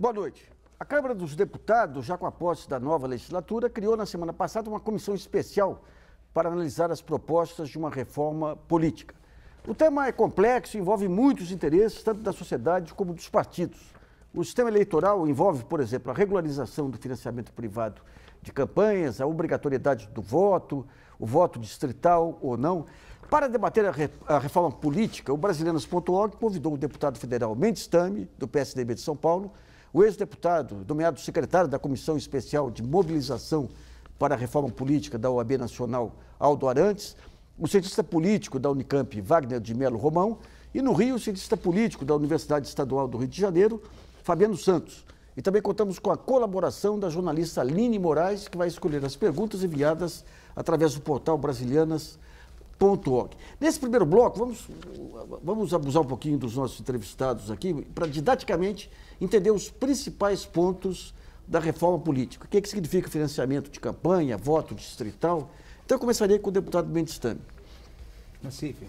Boa noite. A Câmara dos Deputados, já com a posse da nova legislatura, criou na semana passada uma comissão especial para analisar as propostas de uma reforma política. O tema é complexo e envolve muitos interesses, tanto da sociedade como dos partidos. O sistema eleitoral envolve, por exemplo, a regularização do financiamento privado de campanhas, a obrigatoriedade do voto, o voto distrital ou não. Para debater a reforma política, o Brasilianas.org convidou o deputado federal Mendes Tame, do PSDB de São Paulo, o ex-deputado, nomeado secretário da Comissão Especial de Mobilização para a Reforma Política da OAB Nacional, Aldo Arantes, o cientista político da Unicamp, Wagner de Melo Romão, e no Rio, o cientista político da Universidade Estadual do Rio de Janeiro, Fabiano Santos. E também contamos com a colaboração da jornalista Aline Moraes, que vai escolher as perguntas enviadas através do portal Brasilianas.org. Nesse primeiro bloco, vamos abusar um pouquinho dos nossos entrevistados aqui, para didaticamente entender os principais pontos da reforma política. O que significa financiamento de campanha, voto distrital? Então, eu começaria com o deputado Mendes Tame. Nassif,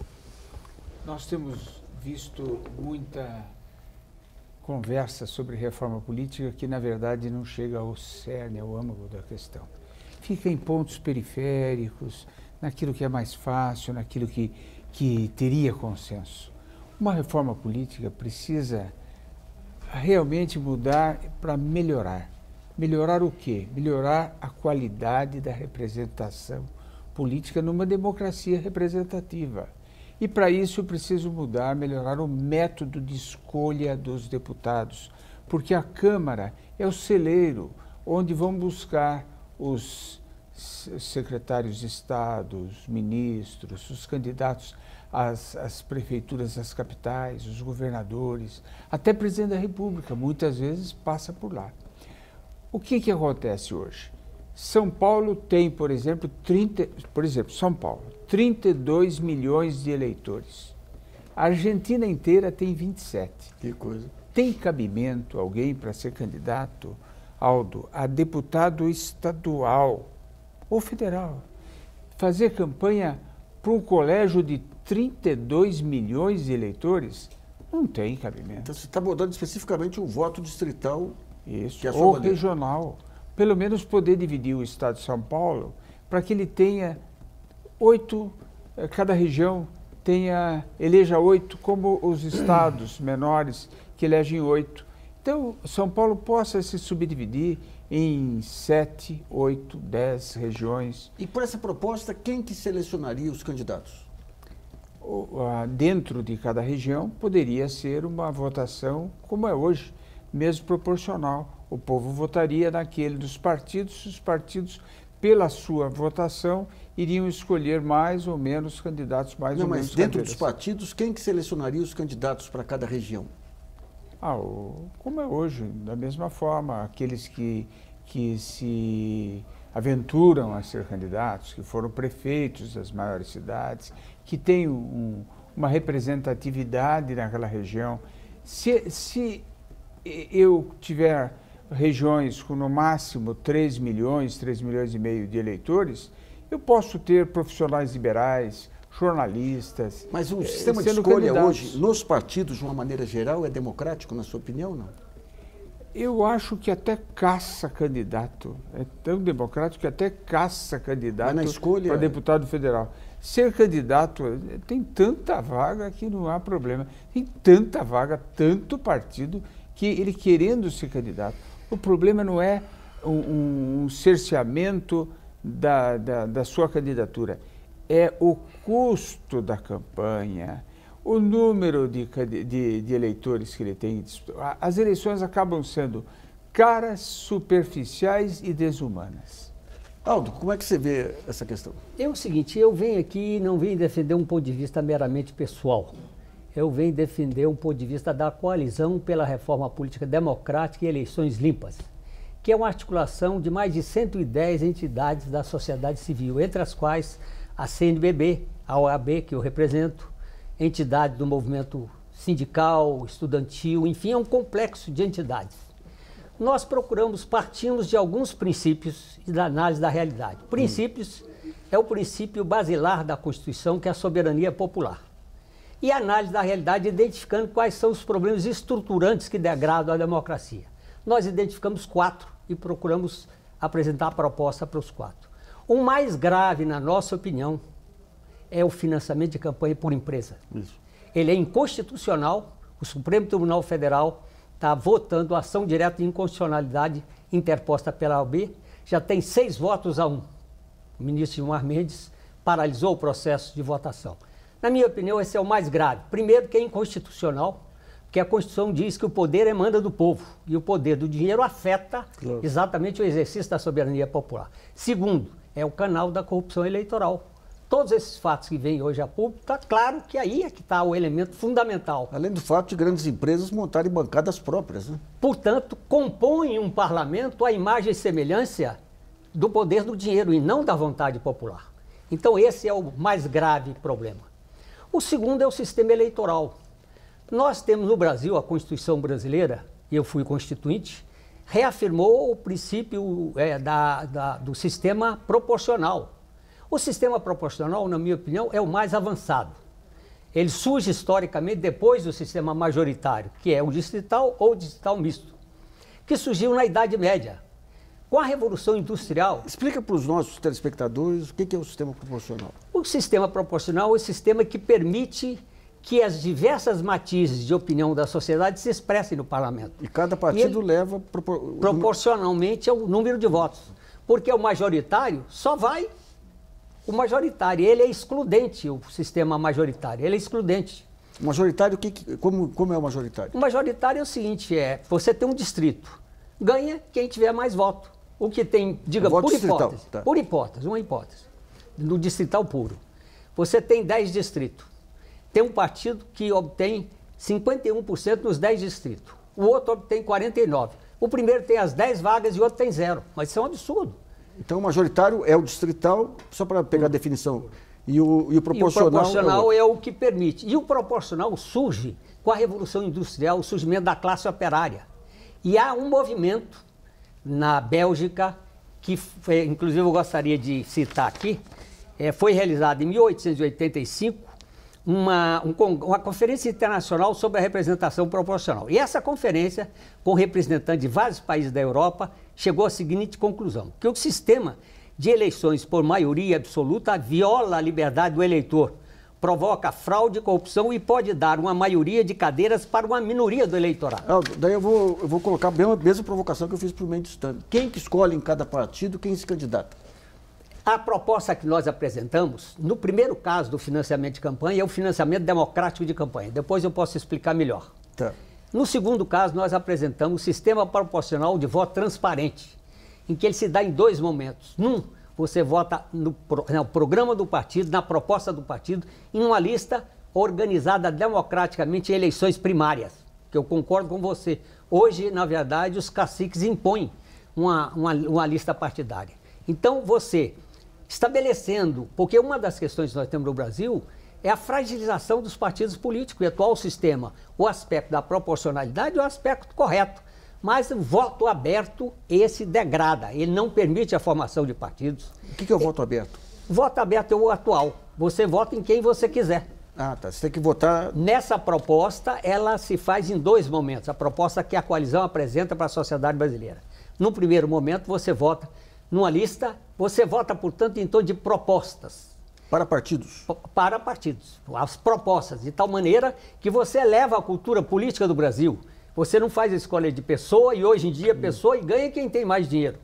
nós temos visto muita conversa sobre reforma política que, na verdade, não chega ao cerne, ao âmago da questão. Fica em pontos periféricos, naquilo que é mais fácil, naquilo que teria consenso. Uma reforma política precisa realmente mudar para melhorar. Melhorar o quê? Melhorar a qualidade da representação política numa democracia representativa. E para isso eu preciso mudar, melhorar o método de escolha dos deputados, porque a Câmara é o celeiro onde vão buscar os secretários de Estado, os ministros, os candidatos às prefeituras das capitais, os governadores, até presidente da República, muitas vezes passa por lá. O que acontece hoje? São Paulo tem, por exemplo, 32 milhões de eleitores. A Argentina inteira tem 27. Que coisa. Tem cabimento alguém para ser candidato, Aldo, a deputado estadual ou federal? Fazer campanha para um colégio de 32 milhões de eleitores? Não tem cabimento. Então, você está abordando especificamente o voto distrital. Isso, que é a ou bandeira. regional. Pelo menos poder dividir o estado de São Paulo para que ele tenha 8, cada região eleja 8, como os estados menores que elegem 8. Então, São Paulo possa se subdividir em 7, 8, 10 regiões. E por essa proposta, quem que selecionaria os candidatos? Dentro de cada região poderia ser uma votação como é hoje, mesmo proporcional. O povo votaria naquele dos partidos, os partidos, pela sua votação, iriam escolher mais ou menos candidatos, mais ou menos. Mas dentro dos partidos, quem que selecionaria os candidatos para cada região? Como é hoje, da mesma forma, aqueles que se aventuram a ser candidatos, que foram prefeitos das maiores cidades, que têm uma representatividade naquela região. Se eu tiver regiões com no máximo 3 milhões e meio de eleitores, eu posso ter profissionais liberais, jornalistas. Mas o sistema de escolha hoje, nos partidos, de uma maneira geral, é democrático, na sua opinião, não? Eu acho que até caça candidato. É tão democrático que até caça candidato para deputado federal. Ser candidato, tem tanta vaga que não há problema. Tem tanta vaga, tanto partido, que ele querendo ser candidato. O problema não é um cerceamento da sua candidatura, é o custo da campanha, o número de eleitores que ele tem. As eleições acabam sendo caras, superficiais e desumanas. Aldo, como é que você vê essa questão? É o seguinte, eu venho aqui e não venho defender um ponto de vista meramente pessoal. Eu venho defender um ponto de vista da coalizão pela reforma política democrática e eleições limpas, que é uma articulação de mais de 110 entidades da sociedade civil, entre as quais a CNBB, a OAB, que eu represento, entidade do movimento sindical, estudantil, enfim, é um complexo de entidades. Nós partimos de alguns princípios e da análise da realidade. Princípios é o princípio basilar da Constituição, que é a soberania popular. E a análise da realidade identificando quais são os problemas estruturantes que degradam a democracia. Nós identificamos 4 e procuramos apresentar a proposta para os 4. O mais grave, na nossa opinião, é o financiamento de campanha por empresa. Isso. Ele é inconstitucional, o Supremo Tribunal Federal está votando a ação direta de inconstitucionalidade interposta pela OAB, já tem 6 votos a 1. O ministro Gilmar Mendes paralisou o processo de votação. Na minha opinião, esse é o mais grave. Primeiro, que é inconstitucional, porque a Constituição diz que o poder emana do povo e o poder do dinheiro afeta exatamente o exercício da soberania popular. Segundo, é o canal da corrupção eleitoral. Todos esses fatos que vêm hoje a público, está claro que aí é que está o elemento fundamental. Além do fato de grandes empresas montarem bancadas próprias, né? Portanto, compõem um parlamento à imagem e semelhança do poder do dinheiro e não da vontade popular. Então esse é o mais grave problema. O segundo é o sistema eleitoral. Nós temos no Brasil, a Constituição brasileira, e eu fui constituinte, reafirmou o princípio do sistema proporcional. O sistema proporcional, na minha opinião, é o mais avançado. Ele surge historicamente depois do sistema majoritário, que é o distrital ou distrital misto, que surgiu na Idade Média. Com a Revolução Industrial... Explica para os nossos telespectadores o que é o sistema proporcional. O sistema proporcional é o sistema que permite que as diversas matizes de opinião da sociedade se expressem no parlamento. E cada partido leva... proporcionalmente ao número de votos. Porque o majoritário só vai... O majoritário, ele é excludente, o sistema majoritário, ele é excludente. O majoritário, como é o majoritário? O majoritário é o seguinte, você tem um distrito, ganha quem tiver mais voto. O que tem, diga, por hipótese, tá. Por hipótese, uma hipótese, no distrital puro. Você tem 10 distritos, tem um partido que obtém 51% nos 10 distritos, o outro obtém 49%. O primeiro tem as 10 vagas e o outro tem 0, mas isso é um absurdo. Então, o majoritário é o distrital, só para pegar a definição, e o proporcional... E o proporcional é o que permite. E o proporcional surge com a Revolução Industrial, o surgimento da classe operária. E há um movimento na Bélgica, que foi, inclusive eu gostaria de citar aqui, foi realizado em 1885, uma conferência internacional sobre a representação proporcional. E essa conferência, com representantes de vários países da Europa, chegou à seguinte conclusão, que o sistema de eleições por maioria absoluta viola a liberdade do eleitor, provoca fraude, corrupção e pode dar uma maioria de cadeiras para uma minoria do eleitorado. Daí eu vou colocar a mesma provocação que eu fiz para o Mendes Stang. Quem que escolhe em cada partido, quem se candidata? A proposta que nós apresentamos, no primeiro caso do financiamento de campanha, é o financiamento democrático de campanha. Depois eu posso explicar melhor. Tá. No segundo caso, nós apresentamos o sistema proporcional de voto transparente, em que ele se dá em 2 momentos. Você vota no programa do partido, na proposta do partido, em uma lista organizada democraticamente em eleições primárias, que eu concordo com você. Hoje, na verdade, os caciques impõem uma lista partidária. Então, você... estabelecendo, porque uma das questões que nós temos no Brasil é a fragilização dos partidos políticos, o atual sistema, o aspecto da proporcionalidade é o aspecto correto, mas o voto aberto, esse degrada, ele não permite a formação de partidos. O que é o voto aberto? O voto aberto é o atual, você vota em quem você quiser. Ah, tá, você tem que votar... Nessa proposta, ela se faz em 2 momentos, a proposta que a coalizão apresenta para a sociedade brasileira. No primeiro momento, você vota numa lista, você vota, portanto, em torno de propostas. Para partidos? Para partidos. As propostas, de tal maneira que você eleva a cultura política do Brasil. Você não faz a escolha de pessoa e, hoje em dia, pessoa e ganha quem tem mais dinheiro.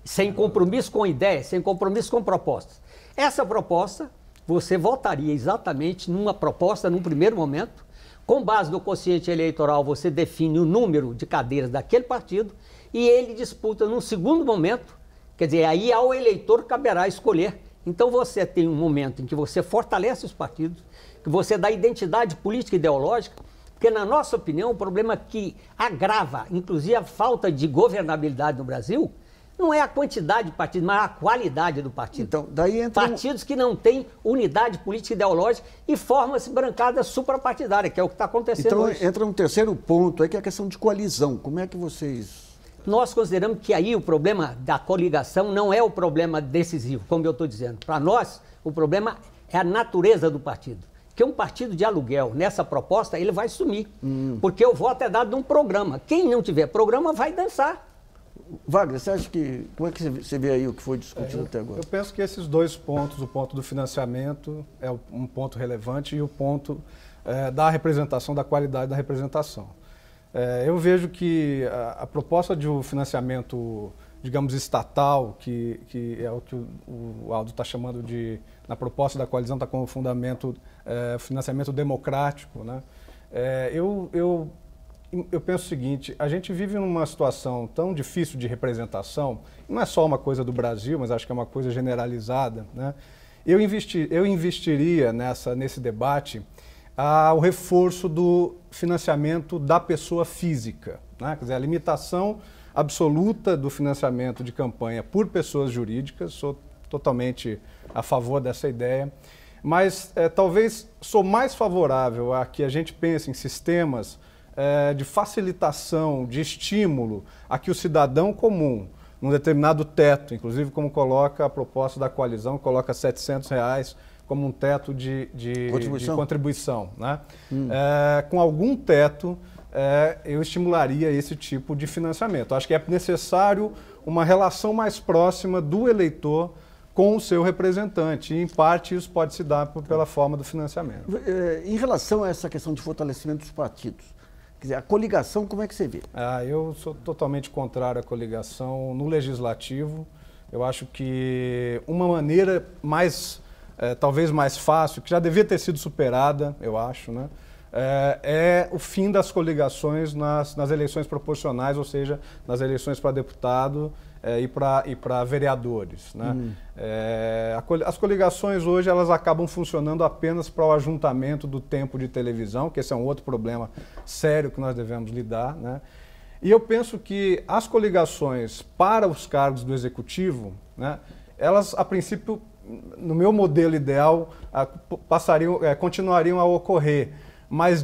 Sem compromisso com ideias, sem compromisso com propostas. Essa proposta, você votaria exatamente numa proposta, num primeiro momento. Com base no quociente eleitoral, você define o número de cadeiras daquele partido e ele disputa num segundo momento. Quer dizer, aí ao eleitor caberá escolher. Então você tem um momento em que você fortalece os partidos, que você dá identidade política e ideológica, porque na nossa opinião o problema que agrava, inclusive a falta de governabilidade no Brasil, não é a quantidade de partidos, mas a qualidade do partido. Então, daí entra partidos que não têm unidade política e ideológica e forma-se bancada suprapartidária, que é o que está acontecendo hoje. Então entra um terceiro ponto aí, que é a questão de coalizão. Como é que vocês... Nós consideramos que aí o problema da coligação não é o problema decisivo, como eu estou dizendo. Para nós, o problema é a natureza do partido. que um partido de aluguel, nessa proposta, ele vai sumir. Porque o voto é dado num programa. Quem não tiver programa vai dançar. Wagner, você acha que... Como é que você vê aí o que foi discutido até agora? Eu penso que esses dois pontos, o ponto do financiamento é um ponto relevante e o ponto da representação, da qualidade da representação. Eu vejo que a proposta de um financiamento, digamos, estatal, que é o que o Aldo está chamando de, na proposta da coalizão, está como fundamento financiamento democrático, né? Eu penso o seguinte, a gente vive numa situação tão difícil de representação, não é só uma coisa do Brasil, mas acho que é uma coisa generalizada, né? Eu investiria nesse debate o reforço do financiamento da pessoa física, né? Quer dizer, a limitação absoluta do financiamento de campanha por pessoas jurídicas, sou totalmente a favor dessa ideia, mas talvez sou mais favorável a que a gente pense em sistemas de facilitação, de estímulo a que o cidadão comum, num determinado teto, inclusive como coloca a proposta da coalizão, coloca R$700 como um teto de contribuição, né? Com algum teto, eu estimularia esse tipo de financiamento. Acho que é necessário uma relação mais próxima do eleitor com o seu representante, e em parte isso pode se dar pela forma do financiamento. Em relação a essa questão de fortalecimento dos partidos, quer dizer, a coligação, como é que você vê? Eu sou totalmente contrário à coligação no legislativo. Eu acho que uma maneira talvez mais fácil, que já devia ter sido superada, eu acho, né? É o fim das coligações nas eleições proporcionais, ou seja, nas eleições para deputado e para vereadores, né? As coligações hoje elas acabam funcionando apenas para o ajuntamento do tempo de televisão, que esse é um outro problema sério que nós devemos lidar, né? E eu penso que as coligações para os cargos do executivo, né, elas, a princípio, no meu modelo ideal, continuariam a ocorrer, mas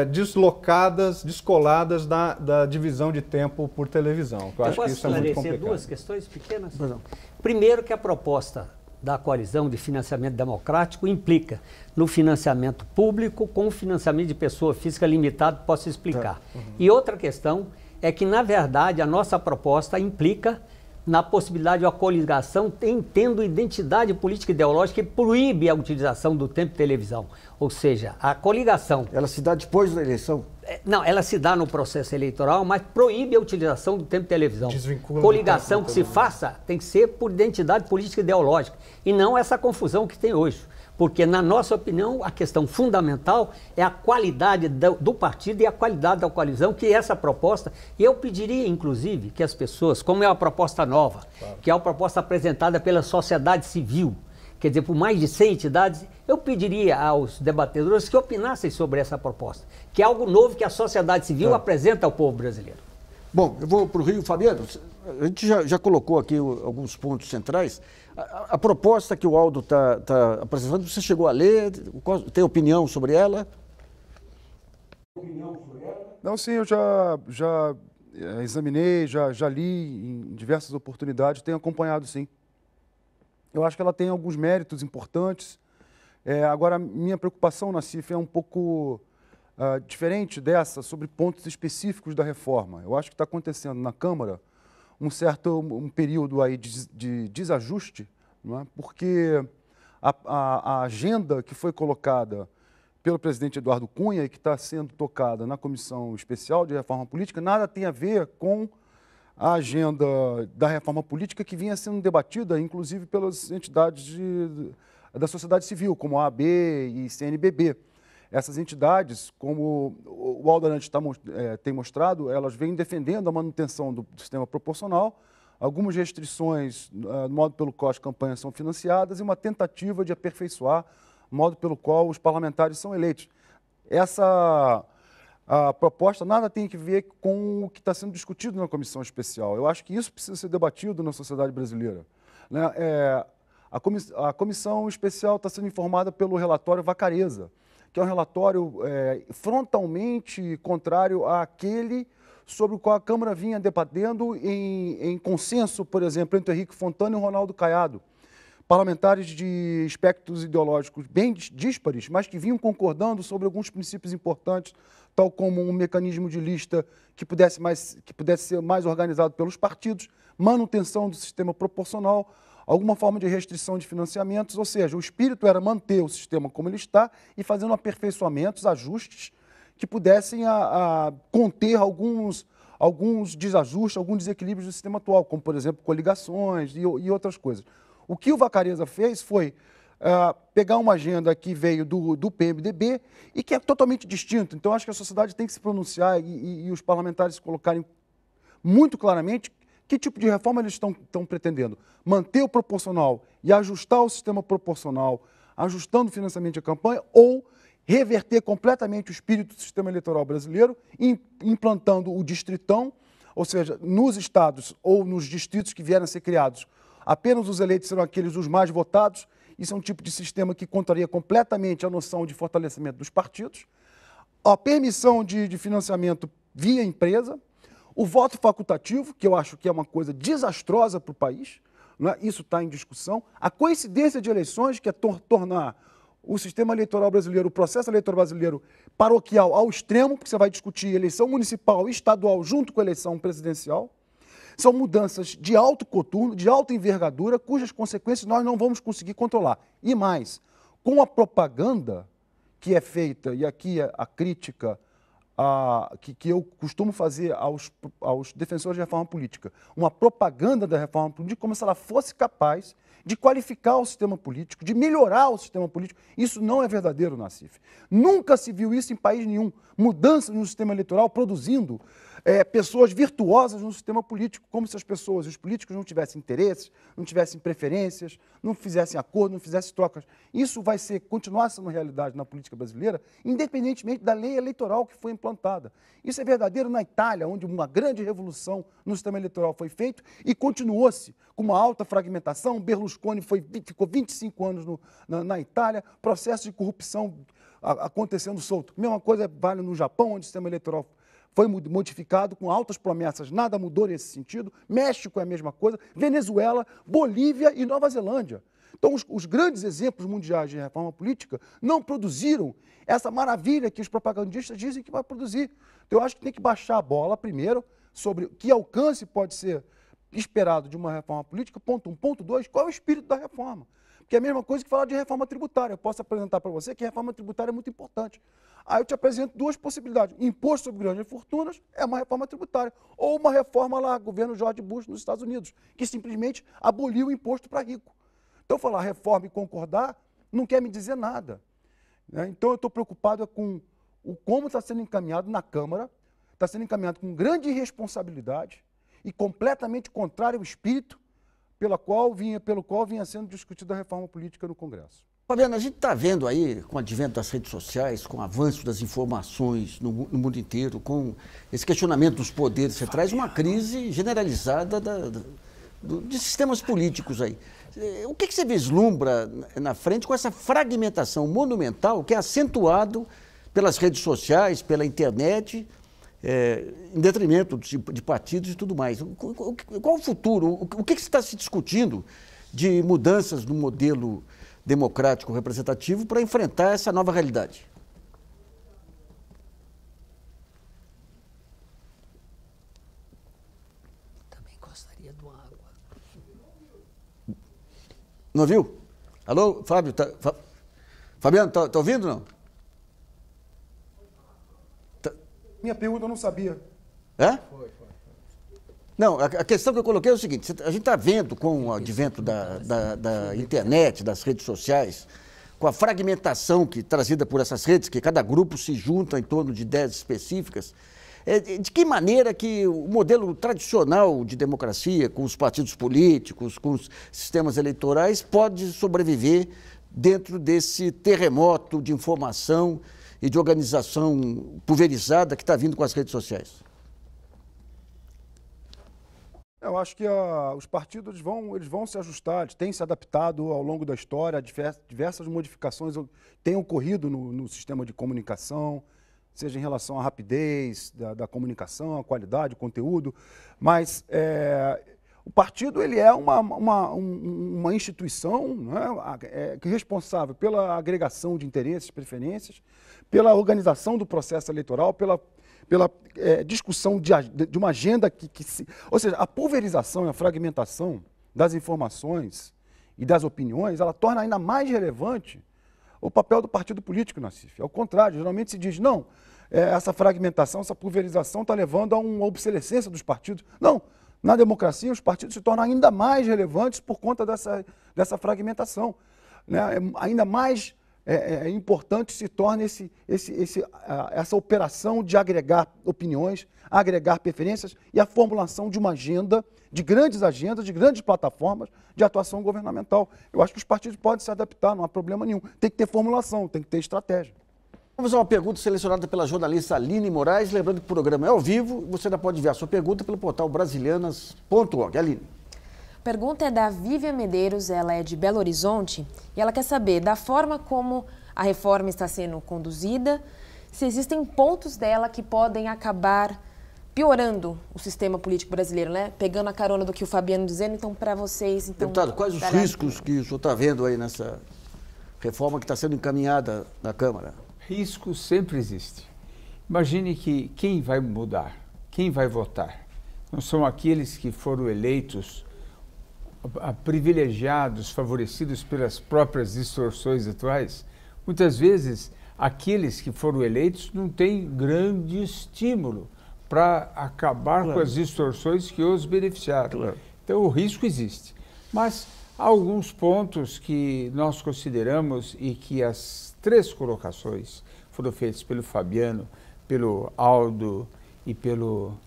deslocadas, descoladas da divisão de tempo por televisão. Eu acho que isso é muito complicado. Duas questões pequenas? Primeiro, que a proposta da coalizão de financiamento democrático implica no financiamento público com o financiamento de pessoa física limitado, posso explicar. E outra questão é que, na verdade, a nossa proposta implica na possibilidade de uma coligação tendo identidade política e ideológica que proíbe a utilização do tempo de televisão. Ou seja, a coligação... Ela se dá depois da eleição? Não, ela se dá no processo eleitoral, mas proíbe a utilização do tempo de televisão. Desvincula coligação que se faça tem que ser por identidade política e ideológica, e não essa confusão que tem hoje. Porque, na nossa opinião, a questão fundamental é a qualidade do partido e a qualidade da coalizão, que é essa proposta. E eu pediria, inclusive, que as pessoas, como é uma proposta nova, que é uma proposta apresentada pela sociedade civil, quer dizer, por mais de 100 entidades, eu pediria aos debatedores que opinassem sobre essa proposta, que é algo novo que a sociedade civil apresenta ao povo brasileiro. Bom, eu vou para o Rio. Fabiano, a gente já colocou aqui alguns pontos centrais. A proposta que o Aldo está apresentando, você chegou a ler? Tem opinião sobre ela? Não, sim, eu já examinei, já li em diversas oportunidades, tenho acompanhado, sim. Eu acho que ela tem alguns méritos importantes. Agora, minha preocupação, Nassif, é um pouco diferente dessa, sobre pontos específicos da reforma. Eu acho que está acontecendo na Câmara um período aí de desajuste, não é? Porque a agenda que foi colocada pelo presidente Eduardo Cunha e que está sendo tocada na Comissão Especial de Reforma Política nada tem a ver com a agenda da reforma política que vinha sendo debatida, inclusive pelas entidades da sociedade civil, como a AB e CNBB. Essas entidades, como o Aldo Arantes tem mostrado, elas vêm defendendo a manutenção do sistema proporcional, algumas restrições no modo pelo qual as campanhas são financiadas e uma tentativa de aperfeiçoar o modo pelo qual os parlamentares são eleitos. A proposta nada tem a ver com o que está sendo discutido na comissão especial. Eu acho que isso precisa ser debatido na sociedade brasileira, né? A comissão especial está sendo informada pelo relatório Vacareza, que é um relatório frontalmente contrário àquele sobre o qual a Câmara vinha debatendo em consenso, por exemplo, entre Henrique Fontana e o Ronaldo Caiado. parlamentares de espectros ideológicos bem díspares, mas que vinham concordando sobre alguns princípios importantes, tal como um mecanismo de lista que pudesse ser mais organizado pelos partidos, manutenção do sistema proporcional, alguma forma de restrição de financiamentos, ou seja, o espírito era manter o sistema como ele está e fazendo aperfeiçoamentos, ajustes que pudessem conter alguns desajustes, alguns desequilíbrios do sistema atual, como, por exemplo, coligações e outras coisas. O que o Vacarezza fez foi pegar uma agenda que veio do PMDB e que é totalmente distinto. Então, acho que a sociedade tem que se pronunciar e os parlamentares se colocarem muito claramente que tipo de reforma eles estão pretendendo. Manter o proporcional e ajustar o sistema proporcional, ajustando o financiamento de campanha, ou reverter completamente o espírito do sistema eleitoral brasileiro, implantando o distritão, ou seja, nos estados ou nos distritos que vierem a ser criados, apenas os eleitos serão aqueles os mais votados. Isso é um tipo de sistema que contraria completamente a noção de fortalecimento dos partidos. A permissão de financiamento via empresa, o voto facultativo, que eu acho que é uma coisa desastrosa para o país, não é? Isso está em discussão. A coincidência de eleições, que é tornar o sistema eleitoral brasileiro, o processo eleitoral brasileiro paroquial ao extremo, porque você vai discutir eleição municipal e estadual junto com a eleição presidencial. São mudanças de alto coturno, de alta envergadura, cujas consequências nós não vamos conseguir controlar. E mais, com a propaganda que é feita, e aqui a crítica que eu costumo fazer aos defensores de reforma política, uma propaganda da reforma política como se ela fosse capaz de qualificar o sistema político, de melhorar o sistema político. Isso não é verdadeiro, Nassif. Nunca se viu isso em país nenhum. Mudanças no sistema eleitoral produzindo pessoas virtuosas no sistema político, como se as pessoas, os políticos não tivessem interesses, não tivessem preferências, não fizessem acordo, não fizessem trocas. Isso vai continuar sendo realidade na política brasileira, independentemente da lei eleitoral que foi implantada. Isso é verdadeiro na Itália, onde uma grande revolução no sistema eleitoral foi feita e continuou-se com uma alta fragmentação. Berlusconi ficou 25 anos na Itália, processo de corrupção acontecendo solto. Mesma coisa vale no Japão, onde o sistema eleitoral foi modificado com altas promessas, nada mudou nesse sentido. México é a mesma coisa, Venezuela, Bolívia e Nova Zelândia. Então, os grandes exemplos mundiais de reforma política não produziram essa maravilha que os propagandistas dizem que vai produzir. Então, eu acho que tem que baixar a bola primeiro sobre que alcance pode ser esperado de uma reforma política, ponto 1. Ponto 2, qual é o espírito da reforma? Porque é a mesma coisa que falar de reforma tributária. Eu posso apresentar para você que a reforma tributária é muito importante. Aí eu te apresento duas possibilidades. Imposto sobre grandes fortunas é uma reforma tributária. Ou uma reforma lá, governo George Bush nos Estados Unidos, que simplesmente aboliu o imposto para rico. Então, falar reforma e concordar não quer me dizer nada, né? Então, eu estou preocupado com como está sendo encaminhado na Câmara, está sendo encaminhado com grande irresponsabilidade e completamente contrário ao espírito pelo qual vinha sendo discutida a reforma política no Congresso. Fabiano, a gente está vendo aí, com o advento das redes sociais, com o avanço das informações no mundo inteiro, com esse questionamento dos poderes, você traz uma crise generalizada de sistemas políticos aí. O que você vislumbra na frente com essa fragmentação monumental que é acentuado pelas redes sociais, pela internet, em detrimento de partidos e tudo mais? Qual o futuro? O que está se discutindo de mudanças no modelo democrático representativo para enfrentar essa nova realidade? Também gostaria de uma água. Não ouviu? Alô, Fábio? Fabiano, tá ouvindo ou não? Minha pergunta eu não sabia. É? Não, a questão que eu coloquei é o seguinte: a gente está vendo com o advento da internet, das redes sociais, com a fragmentação trazida por essas redes, que cada grupo se junta em torno de ideias específicas, de que maneira que o modelo tradicional de democracia, com os partidos políticos, com os sistemas eleitorais, pode sobreviver dentro desse terremoto de informação e de organização pulverizada que está vindo com as redes sociais? Eu acho que os partidos eles vão se ajustar, eles têm se adaptado ao longo da história, diversas modificações têm ocorrido no sistema de comunicação, seja em relação à rapidez da comunicação, à qualidade, ao conteúdo, mas O partido ele é uma instituição, né, responsável pela agregação de interesses, preferências, pela organização do processo eleitoral, pela discussão de uma agenda ou seja, a pulverização e a fragmentação das informações e das opiniões, ela torna ainda mais relevante o papel do partido político, Nassif. Ao contrário, geralmente se diz, não, essa fragmentação, essa pulverização está levando a uma obsolescência dos partidos. Não, na democracia os partidos se tornam ainda mais relevantes por conta dessa fragmentação, né? Ainda mais importante se torna essa operação de agregar opiniões, agregar preferências e a formulação de uma agenda, de grandes agendas, de grandes plataformas de atuação governamental. Eu acho que os partidos podem se adaptar, não há problema nenhum. Tem que ter formulação, tem que ter estratégia. Vamos a uma pergunta selecionada pela jornalista Aline Moraes. Lembrando que o programa é ao vivo, você ainda pode enviar sua pergunta pelo portal brasilianas.org. Aline. A pergunta é da Vivian Medeiros, ela é de Belo Horizonte, e ela quer saber da forma como a reforma está sendo conduzida, se existem pontos dela que podem acabar piorando o sistema político brasileiro, né? Pegando a carona do que o Fabiano dizendo, então, para vocês... Então, deputado, quais os riscos que o senhor está vendo aí nessa reforma que está sendo encaminhada na Câmara? Risco sempre existe. Imagine que quem vai mudar, quem vai votar, não são aqueles que foram eleitos privilegiados, favorecidos pelas próprias distorções atuais. Muitas vezes, aqueles que foram eleitos não têm grande estímulo para acabar com as distorções que os beneficiaram. Então, o risco existe. Mas há alguns pontos que nós consideramos e que as 3 colocações foram feitas pelo Fabiano, pelo Aldo e pelo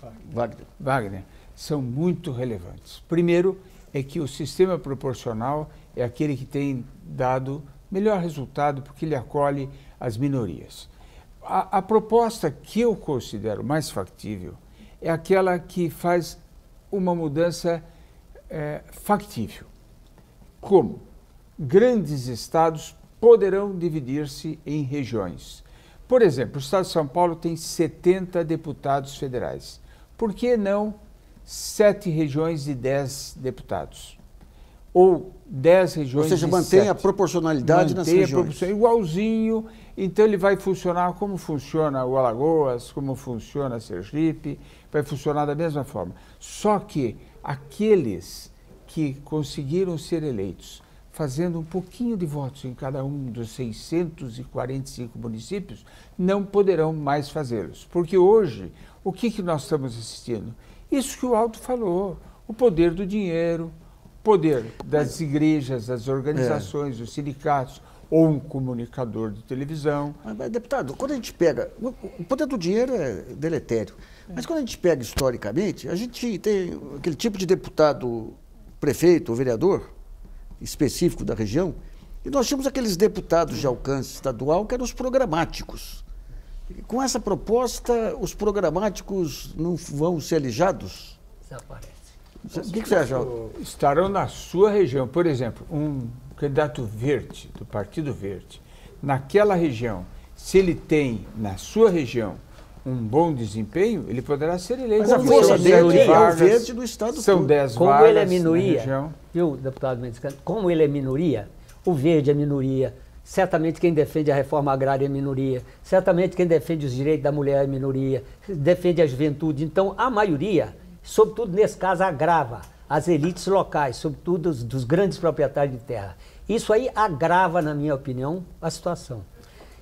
Wagner, são muito relevantes. Primeiro, é que o sistema proporcional é aquele que tem dado melhor resultado porque ele acolhe as minorias. A proposta que eu considero mais factível é aquela que faz uma mudança factível. Como? Grandes estados poderão dividir-se em regiões. Por exemplo, o estado de São Paulo tem 70 deputados federais. Por que não 7 regiões de 10 deputados? Ou 10 regiões de 7. Ou seja, mantém a proporcionalidade nas regiões. Igualzinho, então ele vai funcionar como funciona o Alagoas, como funciona Sergipe, vai funcionar da mesma forma. Só que aqueles que conseguiram ser eleitos fazendo um pouquinho de votos em cada um dos 645 municípios, não poderão mais fazê-los. Porque hoje, o que nós estamos assistindo? Isso que o Aldo falou, o poder do dinheiro, o poder das igrejas, das organizações, dos sindicatos, ou um comunicador de televisão. Mas, deputado, quando a gente pega... O poder do dinheiro é deletério. Mas quando a gente pega historicamente, a gente tem aquele tipo de deputado, prefeito ou vereador específico da região, e nós tínhamos aqueles deputados de alcance estadual que eram os programáticos. Com essa proposta, os programáticos não vão ser alijados? Desaparece. O que você acha? Estarão na sua região. Por exemplo, um candidato verde, do Partido Verde, naquela região, se ele tem na sua região um bom desempenho, ele poderá ser eleito. Mas a força dele é o verde do estado todo. São 10 como vagas ele é minoria, na região. Viu, deputado Mendes, como ele é minoria, o verde é minoria, certamente quem defende a reforma agrária é minoria, certamente quem defende os direitos da mulher é minoria, defende a juventude. Então, a maioria, sobretudo nesse caso, agrava as elites locais, sobretudo dos grandes proprietários de terra. Isso aí agrava, na minha opinião, a situação.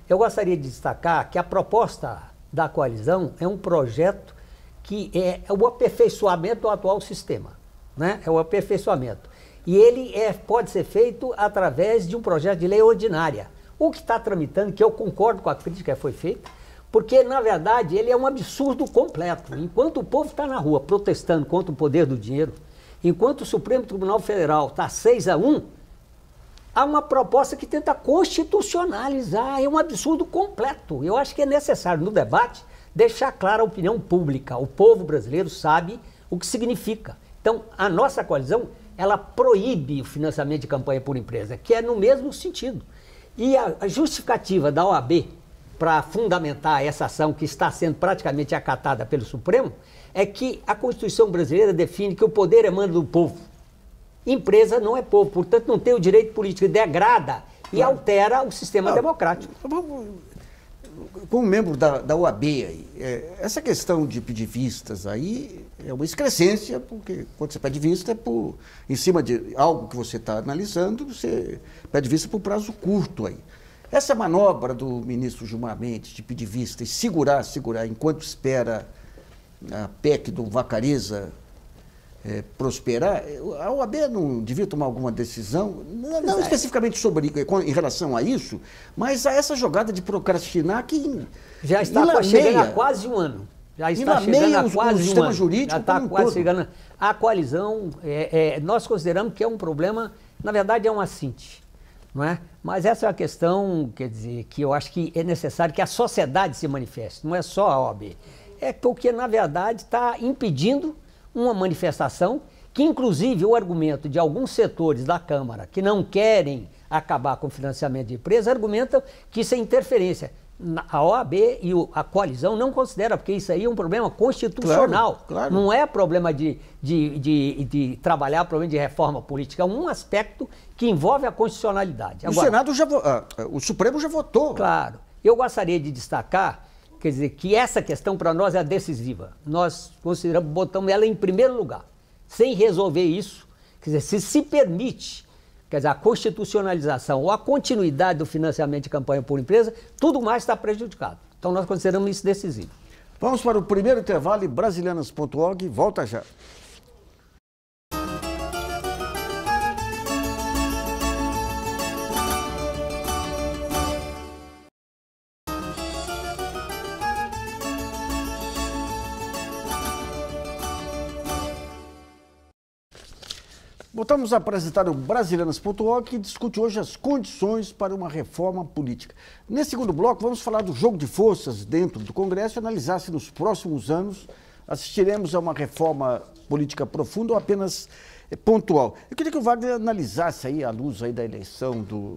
Eu gostaria de destacar que a proposta da coalizão é um projeto que é o aperfeiçoamento do atual sistema, né? É o aperfeiçoamento. E ele pode ser feito através de um projeto de lei ordinária. O que está tramitando, que eu concordo com a crítica que foi feita, porque, na verdade, ele é um absurdo completo. Enquanto o povo está na rua protestando contra o poder do dinheiro, enquanto o Supremo Tribunal Federal está 6-1, há uma proposta que tenta constitucionalizar, é um absurdo completo. Eu acho que é necessário, no debate, deixar clara a opinião pública. O povo brasileiro sabe o que significa. Então, a nossa coalizão, ela proíbe o financiamento de campanha por empresa, que é no mesmo sentido. E a justificativa da OAB para fundamentar essa ação que está sendo praticamente acatada pelo Supremo, é que a Constituição brasileira define que o poder emana do povo. Empresa não é povo, portanto não tem o direito político, degrada e altera o sistema democrático. Como membro da OAB, aí, essa questão de pedir vistas aí é uma excrescência, porque quando você pede vista é em cima de algo que você está analisando, você pede vista por prazo curto aí. Essa manobra do ministro Gilmar Mendes de pedir vista e segurar enquanto espera a PEC do Vacariza prosperar, a OAB não devia tomar alguma decisão, não especificamente em relação a isso, mas a essa jogada de procrastinar que já está chegando a quase um ano. Já está chegando a quase um ano. Jurídico já está quase chegando. A coalizão, nós consideramos que é um problema, na verdade é um assinte, não é? Mas essa é uma questão, quer dizer, que eu acho que é necessário que a sociedade se manifeste, não é só a OAB. É porque, na verdade, está impedindo uma manifestação que, inclusive, o argumento de alguns setores da Câmara que não querem acabar com o financiamento de empresas, argumentam que isso é interferência. A OAB e a coalizão não consideram, porque isso aí é um problema constitucional. Claro. Não é problema de trabalhar, problema de reforma política, é um aspecto que envolve a constitucionalidade. Agora, o Supremo já votou. Claro. Eu gostaria de destacar, quer dizer, que essa questão para nós é decisiva. Nós consideramos, botamos ela em primeiro lugar. Sem resolver isso, quer dizer, se permite, quer dizer, a constitucionalização ou a continuidade do financiamento de campanha por empresa, tudo mais está prejudicado. Então nós consideramos isso decisivo. Vamos para o primeiro intervalo e brasilianas.org volta já. Voltamos a apresentar o Brasilianas.org, que discute hoje as condições para uma reforma política. Nesse segundo bloco, vamos falar do jogo de forças dentro do Congresso e analisar se nos próximos anos assistiremos a uma reforma política profunda ou apenas pontual. Eu queria que o Wagner analisasse aí, à luz aí da eleição do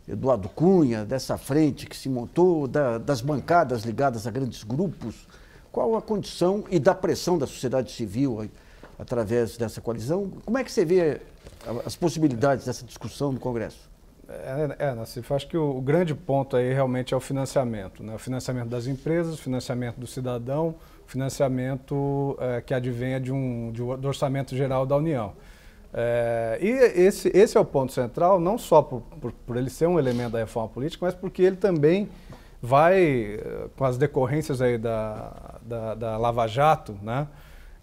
Eduardo Cunha, dessa frente que se montou, das bancadas ligadas a grandes grupos, qual a condição e da pressão da sociedade civil aí, através dessa coalizão. Como é que você vê as possibilidades dessa discussão no Congresso? Nassif, acho que o grande ponto aí realmente é o financiamento, né? O financiamento das empresas, o financiamento do cidadão, o financiamento que advenha do orçamento geral da União. E esse é o ponto central, não só por ele ser um elemento da reforma política, mas porque ele também vai, com as decorrências aí da Lava Jato, né?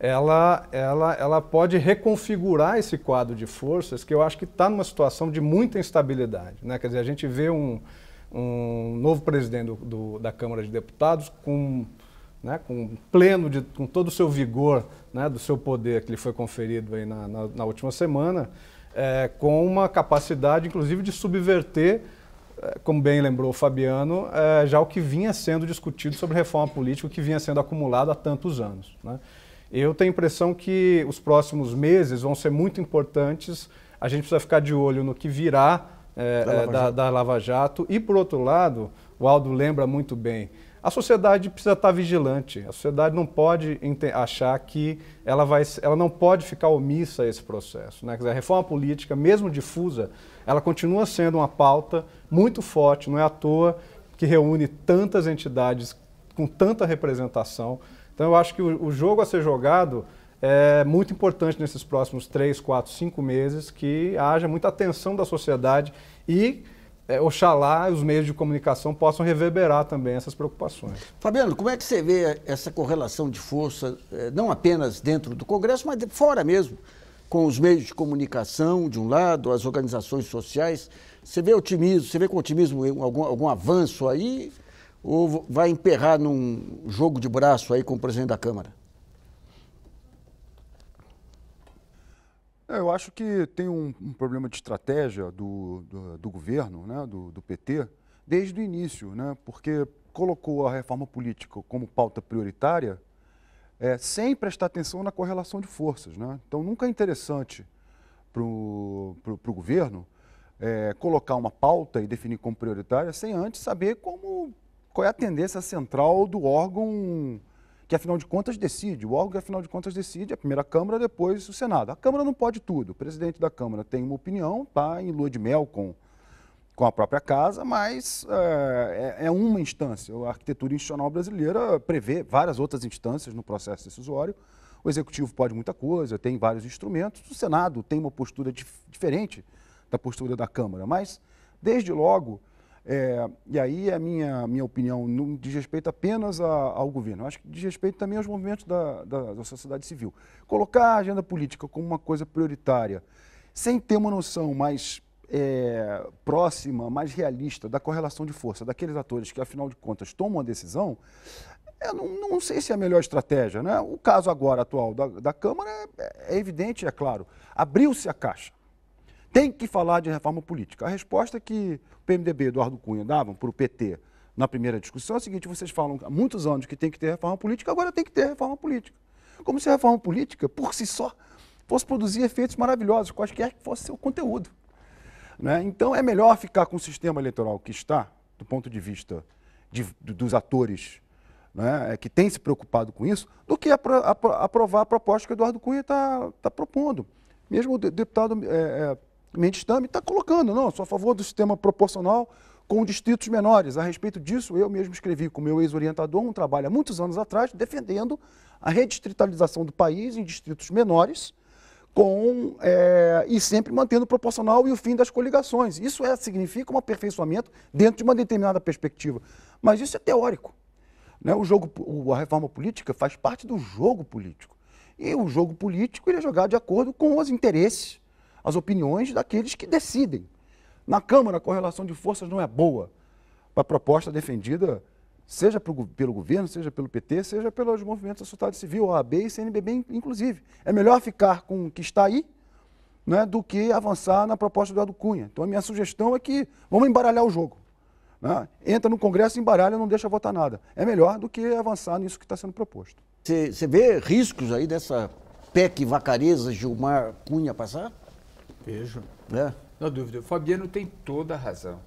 Ela pode reconfigurar esse quadro de forças que eu acho que está numa situação de muita instabilidade, né? Quer dizer, a gente vê um novo presidente da Câmara de Deputados com todo o seu vigor, né, do seu poder que lhe foi conferido aí na última semana, com uma capacidade, inclusive, de subverter, como bem lembrou o Fabiano, já o que vinha sendo discutido sobre reforma política, o que vinha sendo acumulado há tantos anos, né? Eu tenho a impressão que os próximos meses vão ser muito importantes. A gente precisa ficar de olho no que virá da Lava Jato. E, por outro lado, o Aldo lembra muito bem, a sociedade precisa estar vigilante. A sociedade não pode achar que ela não pode ficar omissa a esse processo, né? Quer dizer, a reforma política, mesmo difusa, ela continua sendo uma pauta muito forte. Não é à toa que reúne tantas entidades com tanta representação. Então, eu acho que o jogo a ser jogado é muito importante nesses próximos 3, 4, 5 meses, que haja muita atenção da sociedade e, oxalá, os meios de comunicação possam reverberar também essas preocupações. Fabiano, como é que você vê essa correlação de força, não apenas dentro do Congresso, mas fora mesmo, com os meios de comunicação, de um lado, as organizações sociais? Você vê com otimismo algum avanço aí? Ou vai emperrar num jogo de braço aí com o presidente da Câmara? Eu acho que tem um problema de estratégia do governo, né, do PT, desde o início, né, porque colocou a reforma política como pauta prioritária sem prestar atenção na correlação de forças, né? Então, nunca é interessante para o colocar uma pauta e definir como prioritária sem antes saber como qual é a tendência central do órgão que, afinal de contas, decide. O órgão que, afinal de contas, decide é a primeira Câmara, depois o Senado. A Câmara não pode tudo. O presidente da Câmara tem uma opinião, está em lua de mel com a própria casa, mas é uma instância. A arquitetura institucional brasileira prevê várias outras instâncias no processo decisório. O Executivo pode muita coisa, tem vários instrumentos. O Senado tem uma postura diferente da postura da Câmara, mas, desde logo, e aí a minha opinião não diz respeito apenas ao governo, acho que diz respeito também aos movimentos da sociedade civil. Colocar a agenda política como uma coisa prioritária, sem ter uma noção mais próxima, mais realista da correlação de força daqueles atores que, afinal de contas, tomam a decisão, eu não sei se é a melhor estratégia, né? O caso agora atual da Câmara é evidente, é claro. Abriu-se a caixa. Tem que falar de reforma política. A resposta que o PMDB e Eduardo Cunha davam para o PT na primeira discussão é a seguinte: vocês falam há muitos anos que tem que ter reforma política, agora tem que ter reforma política. Como se a reforma política, por si só, fosse produzir efeitos maravilhosos, quaisquer que fosse seu conteúdo. Né? Então é melhor ficar com o sistema eleitoral que está, do ponto de vista dos atores, né, que têm se preocupado com isso, do que aprovar a proposta que o Eduardo Cunha está propondo. Mesmo o deputado Mendes Tame está colocando, não, sou a favor do sistema proporcional com distritos menores. A respeito disso, eu mesmo escrevi com o meu ex-orientador um trabalho há muitos anos atrás, defendendo a redistritalização do país em distritos menores, e sempre mantendo o proporcional e o fim das coligações. Isso significa um aperfeiçoamento dentro de uma determinada perspectiva. Mas isso é teórico. Né? A reforma política faz parte do jogo político. E o jogo político ele é jogado de acordo com os interesses, as opiniões daqueles que decidem. Na Câmara, a correlação de forças não é boa para a proposta defendida, seja pelo governo, seja pelo PT, seja pelos movimentos da sociedade civil, OAB e CNBB, inclusive. É melhor ficar com o que está aí, né, do que avançar na proposta do Eduardo Cunha. Então, a minha sugestão é que vamos embaralhar o jogo. Né? Entra no Congresso, embaralha, não deixa votar nada. É melhor do que avançar nisso que está sendo proposto. Você vê riscos aí dessa PEC Vacareza Gilmar Cunha passar? Vejo. Não dúvida. O Fabiano tem toda a razão.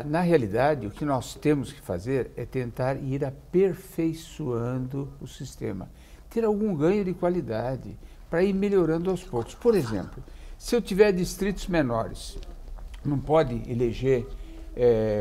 Na realidade, o que nós temos que fazer é tentar ir aperfeiçoando o sistema, ter algum ganho de qualidade para ir melhorando aos poucos. Por exemplo, se eu tiver distritos menores, não pode eleger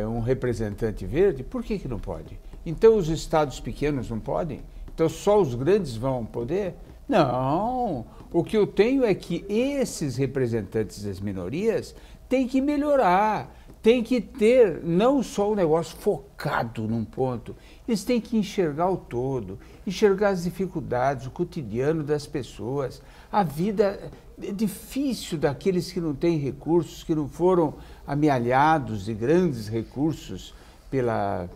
um representante verde? Por que não pode? Então os estados pequenos não podem? Então só os grandes vão poder? Não, o que eu tenho é que esses representantes das minorias têm que melhorar, tem que ter não só o negócio focado num ponto, eles têm que enxergar o todo, enxergar as dificuldades, o cotidiano das pessoas, a vida difícil daqueles que não têm recursos, que não foram amealhados de grandes recursos pela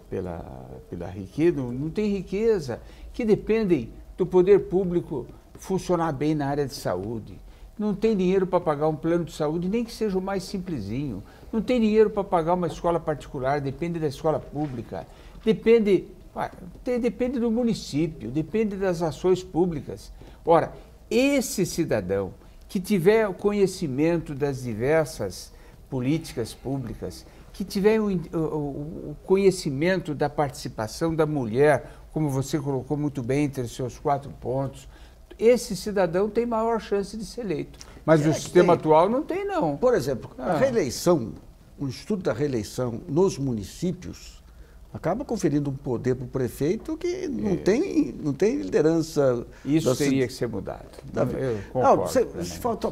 riqueza, não tem riqueza, que dependem do poder público funcionar bem na área de saúde. Não tem dinheiro para pagar um plano de saúde, nem que seja o mais simplesinho. Não tem dinheiro para pagar uma escola particular, depende da escola pública. Depende do município, depende das ações públicas. Ora, esse cidadão que tiver o conhecimento das diversas políticas públicas, que tiver o conhecimento da participação da mulher, como você colocou muito bem entre os seus 4 pontos, esse cidadão tem maior chance de ser eleito. Mas o sistema atual não tem, não. Por exemplo, a reeleição, o Instituto da Reeleição nos municípios acaba conferindo um poder para o prefeito que não tem liderança. Isso teria que ser mudado. Eu concordo.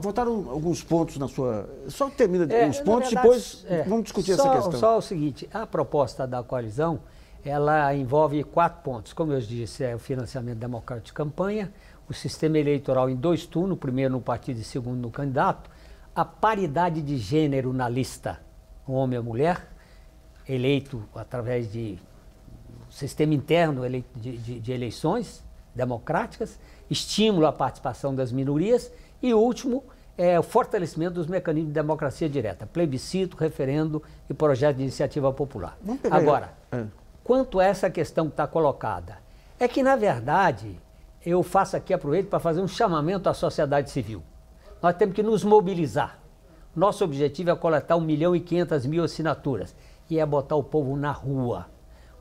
Faltaram alguns pontos na sua... Só termina os pontos, verdade, depois vamos discutir essa questão. Só o seguinte, a proposta da coalizão, ela envolve 4 pontos. Como eu disse, é o financiamento democrático de campanha, o sistema eleitoral em 2 turnos, primeiro no partido e segundo no candidato, a paridade de gênero na lista, homem e mulher, eleito através de sistema interno de eleições democráticas, estímulo à participação das minorias e, o último, o fortalecimento dos mecanismos de democracia direta, plebiscito, referendo e projeto de iniciativa popular. Agora, quanto a essa questão que está colocada, é que, na verdade, eu faço aqui, aproveito para fazer um chamamento à sociedade civil. Nós temos que nos mobilizar. Nosso objetivo é coletar 1.500.000 assinaturas e é botar o povo na rua.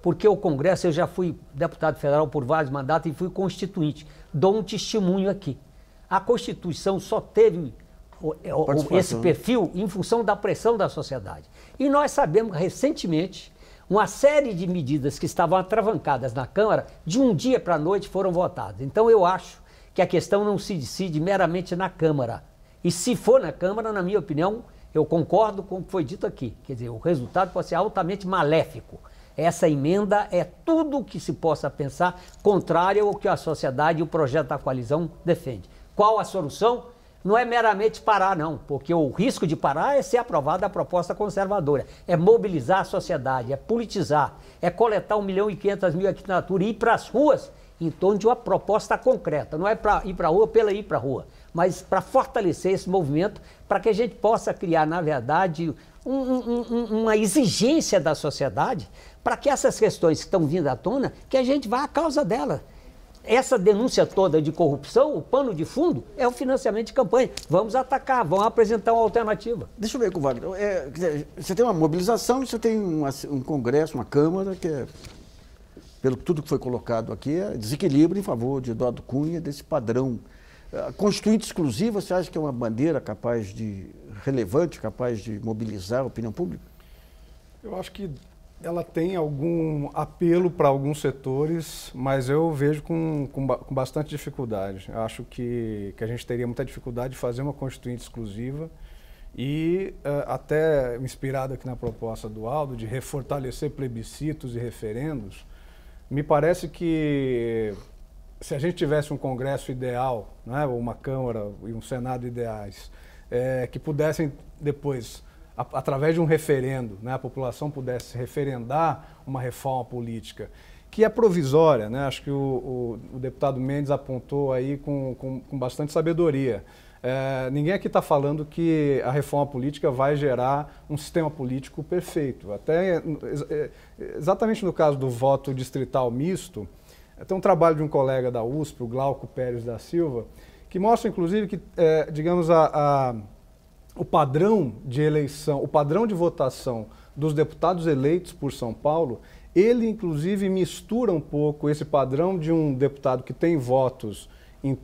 porque o Congresso, eu já fui deputado federal por vários mandatos e fui constituinte. Dou um testemunho aqui. A Constituição só teve esse perfil em função da pressão da sociedade. E nós sabemos, recentemente, uma série de medidas que estavam atravancadas na Câmara, de um dia para a noite foram votadas. Então eu acho que a questão não se decide meramente na Câmara. E se for na Câmara, na minha opinião, eu concordo com o que foi dito aqui. Quer dizer, o resultado pode ser altamente maléfico. Essa emenda é tudo o que se possa pensar contrário ao que a sociedade e o projeto da coalizão defende. Qual a solução? Não é meramente parar, não, porque o risco de parar é ser aprovada a proposta conservadora. É mobilizar a sociedade, é politizar, é coletar 1.500.000 assinaturas e ir para as ruas em torno de uma proposta concreta. Não é para ir para a rua pela ir para a rua, mas para fortalecer esse movimento, para que a gente possa criar, na verdade, uma exigência da sociedade para que essas questões que estão vindo à tona, que a gente vá à causa delas. Essa denúncia toda de corrupção, o pano de fundo, é o financiamento de campanha. Vamos atacar, vamos apresentar uma alternativa. Deixa eu ver com o Wagner. Você tem uma mobilização e você tem um Congresso, uma Câmara, que é, pelo tudo que foi colocado aqui, é desequilíbrio em favor de Eduardo Cunha, desse padrão. A Constituinte exclusiva, você acha que é uma bandeira relevante, capaz de mobilizar a opinião pública? Eu acho que ela tem algum apelo para alguns setores, mas eu vejo com bastante dificuldade. Eu acho que a gente teria muita dificuldade de fazer uma Constituinte exclusiva e até inspirado aqui na proposta do Aldo, de refortalecer plebiscitos e referendos, me parece que se a gente tivesse um Congresso ideal, né, ou uma Câmara e um Senado ideais, que pudessem depois, através de um referendo, né, a população pudesse referendar uma reforma política, que é provisória, né? Acho que o deputado Mendes apontou aí com bastante sabedoria. Ninguém aqui está falando que a reforma política vai gerar um sistema político perfeito. Até exatamente no caso do voto distrital misto, tem um trabalho de um colega da USP, o Glauco Pérez da Silva, que mostra, inclusive, que, digamos, o padrão de eleição, o padrão de votação dos deputados eleitos por São Paulo, ele, inclusive, mistura um pouco esse padrão de um deputado que tem votos em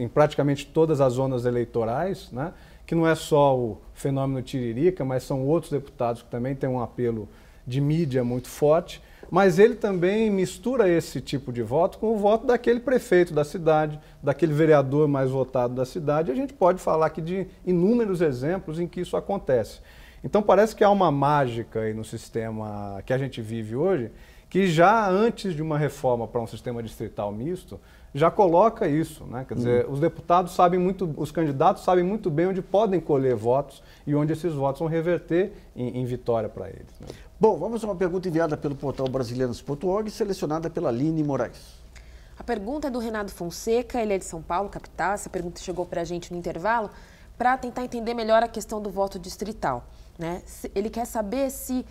praticamente todas as zonas eleitorais, né? Que não é só o fenômeno Tiririca, mas são outros deputados que também têm um apelo de mídia muito forte, mas ele também mistura esse tipo de voto com o voto daquele prefeito da cidade, daquele vereador mais votado da cidade. E a gente pode falar aqui de inúmeros exemplos em que isso acontece. Então parece que há uma mágica aí no sistema que a gente vive hoje, que já antes de uma reforma para um sistema distrital misto, já coloca isso, né? Quer dizer, os deputados sabem muito, os candidatos sabem muito bem onde podem colher votos e onde esses votos vão reverter em vitória para eles, né? Bom, vamos a uma pergunta enviada pelo portal brasileiros.org, selecionada pela Aline Moraes. A pergunta é do Renato Fonseca, ele é de São Paulo, capital. Essa pergunta chegou para a gente no intervalo para tentar entender melhor a questão do voto distrital, né? Ele quer saber se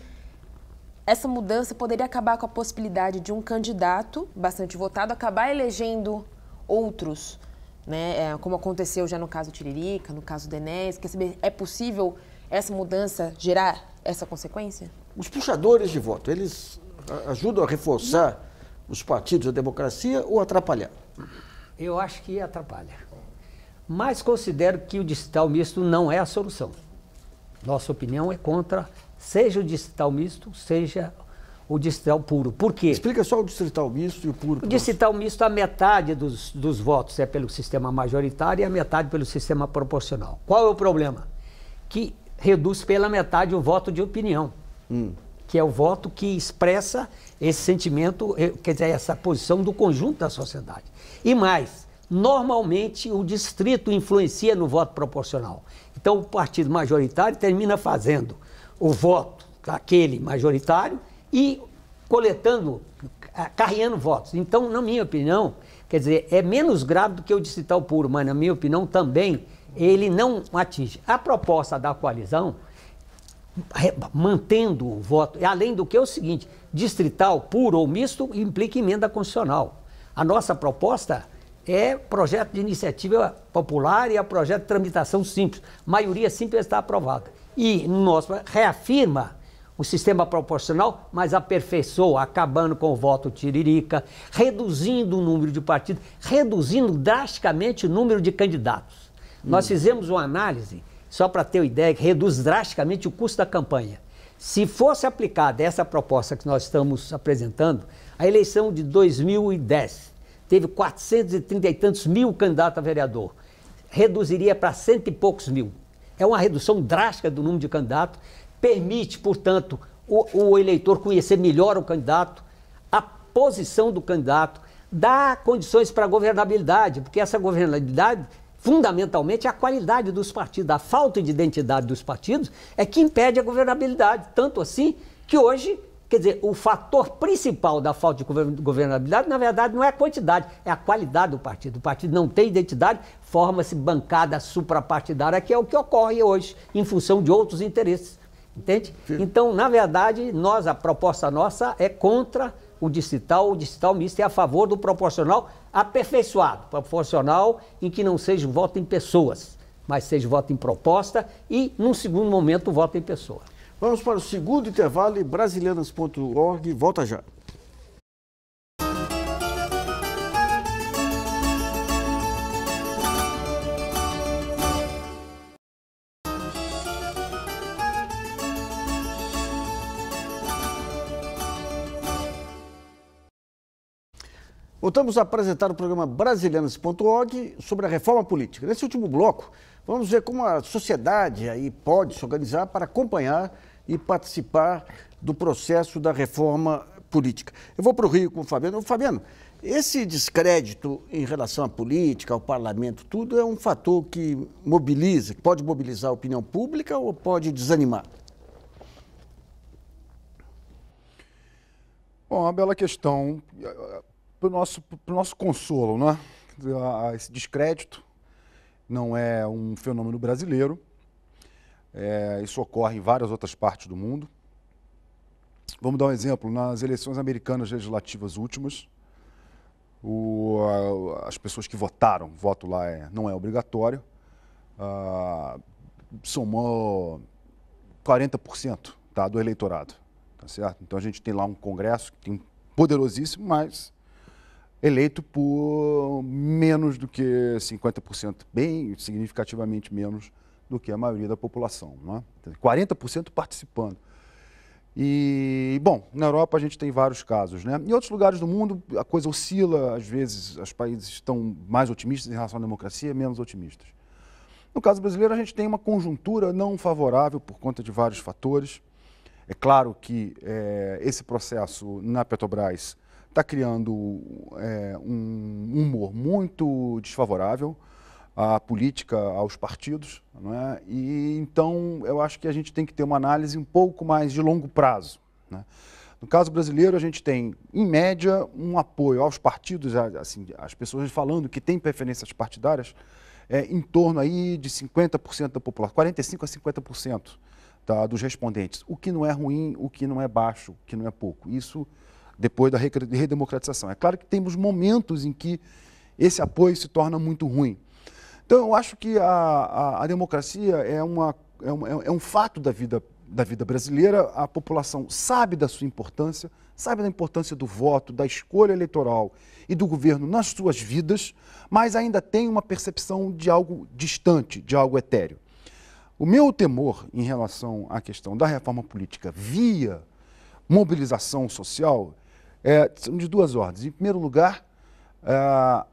essa mudança poderia acabar com a possibilidade de um candidato bastante votado acabar elegendo outros, né? Como aconteceu já no caso Tiririca, no caso do Enéas. Quer saber, é possível essa mudança gerar essa consequência? Os puxadores de voto, eles ajudam a reforçar os partidos da democracia ou atrapalhar? Eu acho que atrapalha. Mas considero que o distrital misto não é a solução. Nossa opinião é contra, seja o distrital misto, seja o distrital puro. Por quê? Explica só o distrital misto e o puro. O distrital misto, a metade dos votos é pelo sistema majoritário e a metade pelo sistema proporcional. Qual é o problema? Que reduz pela metade o voto de opinião, que é o voto que expressa esse sentimento, quer dizer, essa posição do conjunto da sociedade. E mais, normalmente o distrito influencia no voto proporcional. Então o partido majoritário termina fazendo o voto daquele majoritário e coletando, carreando votos. Então, na minha opinião, quer dizer, é menos grave do que o distrital puro, mas na minha opinião também ele não atinge. A proposta da coalizão, mantendo o voto, além do que é o seguinte, distrital puro ou misto implica emenda constitucional. A nossa proposta é projeto de iniciativa popular e é projeto de tramitação simples. Maioria simples está aprovada. E nosso reafirma o sistema proporcional, mas aperfeiçoou, acabando com o voto tiririca, reduzindo o número de partidos, reduzindo drasticamente o número de candidatos. Nós fizemos uma análise, só para ter uma ideia, que reduz drasticamente o custo da campanha. Se fosse aplicada essa proposta que nós estamos apresentando, a eleição de 2010 teve 430 e tantos mil candidatos a vereador, reduziria para 100 e poucos mil. É uma redução drástica do número de candidatos, permite, portanto, o eleitor conhecer melhor o candidato, a posição do candidato, dá condições para a governabilidade, porque essa governabilidade, fundamentalmente, é a qualidade dos partidos. A falta de identidade dos partidos é que impede a governabilidade. Tanto assim que hoje, quer dizer, o fator principal da falta de governabilidade, na verdade, não é a quantidade, é a qualidade do partido. O partido não tem identidade, forma-se bancada suprapartidária, que é o que ocorre hoje, em função de outros interesses. Entende? Sim. Então, na verdade, a proposta nossa é contra o distrital misto é a favor do proporcional aperfeiçoado, proporcional em que não seja voto em pessoas, mas seja voto em proposta e, num segundo momento, voto em pessoa. Vamos para o segundo intervalo e brasilianas.org volta já. Voltamos a apresentar o programa Brasilianas.org sobre a reforma política. Nesse último bloco, vamos ver como a sociedade aí pode se organizar para acompanhar e participar do processo da reforma política. Eu vou para o Rio com o Fabiano. Fabiano, esse descrédito em relação à política, ao parlamento, tudo é um fator que mobiliza, que pode mobilizar a opinião pública ou pode desanimar? Bom, uma bela questão. Para o nosso consolo, né? Esse descrédito não é um fenômeno brasileiro, isso ocorre em várias outras partes do mundo. Vamos dar um exemplo, nas eleições americanas legislativas últimas, as pessoas que votaram, o voto lá não é obrigatório, somou 40%, tá, do eleitorado, tá certo? Então a gente tem lá um Congresso que tem poderosíssimo, mas eleito por menos do que 50%, bem significativamente menos do que a maioria da população, né? 40% participando. E, bom, na Europa a gente tem vários casos, né? Em outros lugares do mundo a coisa oscila, às vezes os países estão mais otimistas em relação à democracia, menos otimistas. No caso brasileiro a gente tem uma conjuntura não favorável por conta de vários fatores. É claro que esse processo na Petrobras está criando um humor muito desfavorável à política, aos partidos, não é? E então eu acho que a gente tem que ter uma análise um pouco mais de longo prazo, né? No caso brasileiro, a gente tem, em média, um apoio aos partidos, assim, as pessoas falando que têm preferências partidárias, em torno aí de 50% da população, 45% a 50%, tá, dos respondentes, o que não é ruim, o que não é baixo, o que não é pouco. Isso depois da redemocratização. É claro que temos momentos em que esse apoio se torna muito ruim. Então, eu acho que a democracia é um fato da vida brasileira. A população sabe da sua importância, sabe da importância do voto, da escolha eleitoral e do governo nas suas vidas, mas ainda tem uma percepção de algo distante, de algo etéreo. O meu temor em relação à questão da reforma política via mobilização social são de duas ordens. Em primeiro lugar,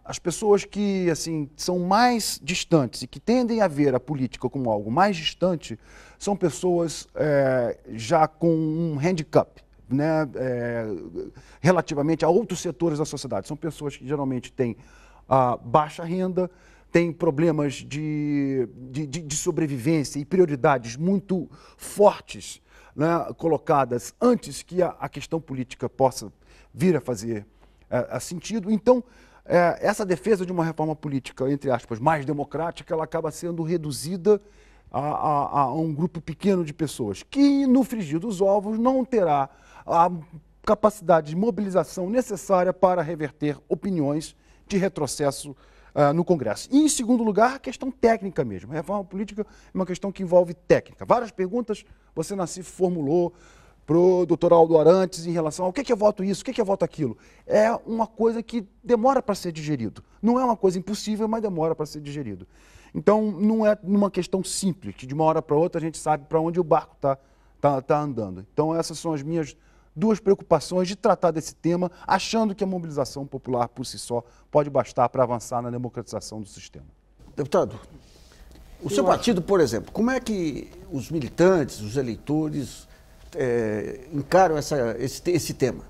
as pessoas que assim, são mais distantes e que tendem a ver a política como algo mais distante são pessoas já com um handicap, né, relativamente a outros setores da sociedade. São pessoas que geralmente têm baixa renda, têm problemas de sobrevivência e prioridades muito fortes, né, colocadas antes que a questão política possa vir a fazer sentido. Então, essa defesa de uma reforma política, entre aspas, mais democrática, ela acaba sendo reduzida a um grupo pequeno de pessoas, que no frigir dos ovos não terá a capacidade de mobilização necessária para reverter opiniões de retrocesso no Congresso. E, em segundo lugar, a questão técnica mesmo. A reforma política é uma questão que envolve técnica. Várias perguntas você, Nassif, formulou, pro doutor Aldo Arantes em relação ao que é voto isso, o que é voto aquilo. É uma coisa que demora para ser digerido. Não é uma coisa impossível, mas demora para ser digerido. Então, não é uma questão simples, que de uma hora para outra a gente sabe para onde o barco tá andando. Então, essas são as minhas duas preocupações de tratar desse tema, achando que a mobilização popular por si só pode bastar para avançar na democratização do sistema. Deputado, o seu partido, por exemplo, como é que os militantes, os eleitores encaram esse tema?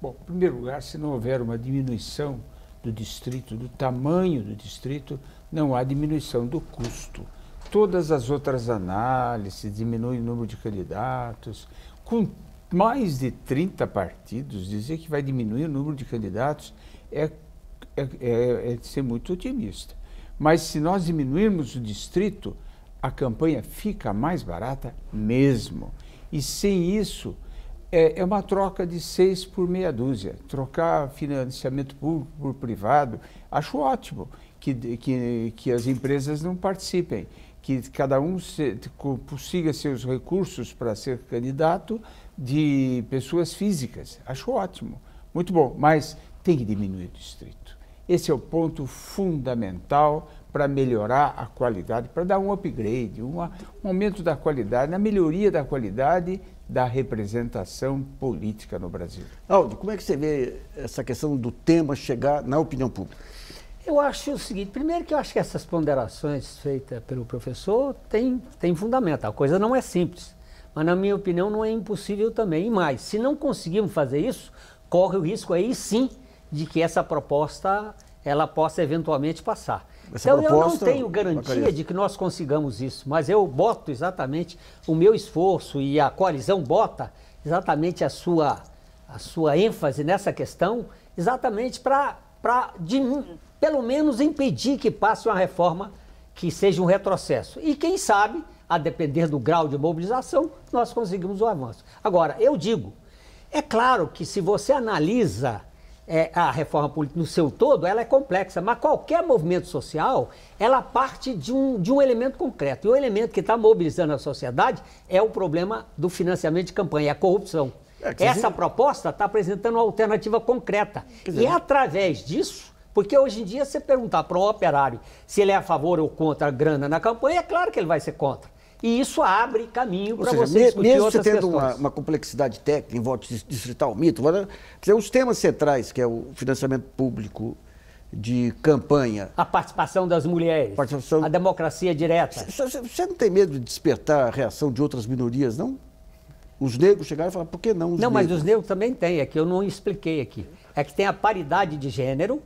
Bom, em primeiro lugar, se não houver uma diminuição do distrito, do tamanho do distrito, não há diminuição do custo. Todas as outras análises diminuem o número de candidatos. Com mais de 30 partidos, dizer que vai diminuir o número de candidatos é ser muito otimista. Mas se nós diminuirmos o distrito, a campanha fica mais barata mesmo. E sem isso, é uma troca de 6 por meia dúzia. Trocar financiamento público por privado, acho ótimo que as empresas não participem, que cada um consiga seus recursos para ser candidato de pessoas físicas. Acho ótimo, muito bom, mas tem que diminuir o distrito. Esse é o ponto fundamental para melhorar a qualidade, para dar um upgrade, um aumento da qualidade, na melhoria da qualidade da representação política no Brasil. Aldo, como é que você vê essa questão do tema chegar na opinião pública? Eu acho o seguinte, primeiro que eu acho que essas ponderações feitas pelo professor têm fundamento, a coisa não é simples, mas na minha opinião não é impossível também. E mais, se não conseguirmos fazer isso, corre o risco aí sim de que essa proposta ela possa eventualmente passar. Então eu não tenho garantia de que nós consigamos isso, mas eu boto exatamente o meu esforço e a coalizão bota exatamente a sua ênfase nessa questão, exatamente para pelo menos impedir que passe uma reforma que seja um retrocesso. E quem sabe, a depender do grau de mobilização, nós conseguimos o avanço. Agora, eu digo, é claro que se você analisa a reforma política no seu todo, ela é complexa, mas qualquer movimento social, ela parte de um elemento concreto. E o elemento que está mobilizando a sociedade é o problema do financiamento de campanha, a corrupção. Essa proposta está apresentando uma alternativa concreta. E é através disso, porque hoje em dia, você perguntar para um operário se ele é a favor ou contra a grana na campanha, é claro que ele vai ser contra. E isso abre caminho para você discutir mesmo outras você tendo questões. uma complexidade técnica em voto distrital, mito, os temas centrais, que é o financiamento público de campanha, A participação das mulheres, a democracia direta. Você não tem medo de despertar a reação de outras minorias, não? Os negros chegaram e falaram, por que não os negros? Mas os negros também têm, é que eu não expliquei aqui. É que tem a paridade de gênero,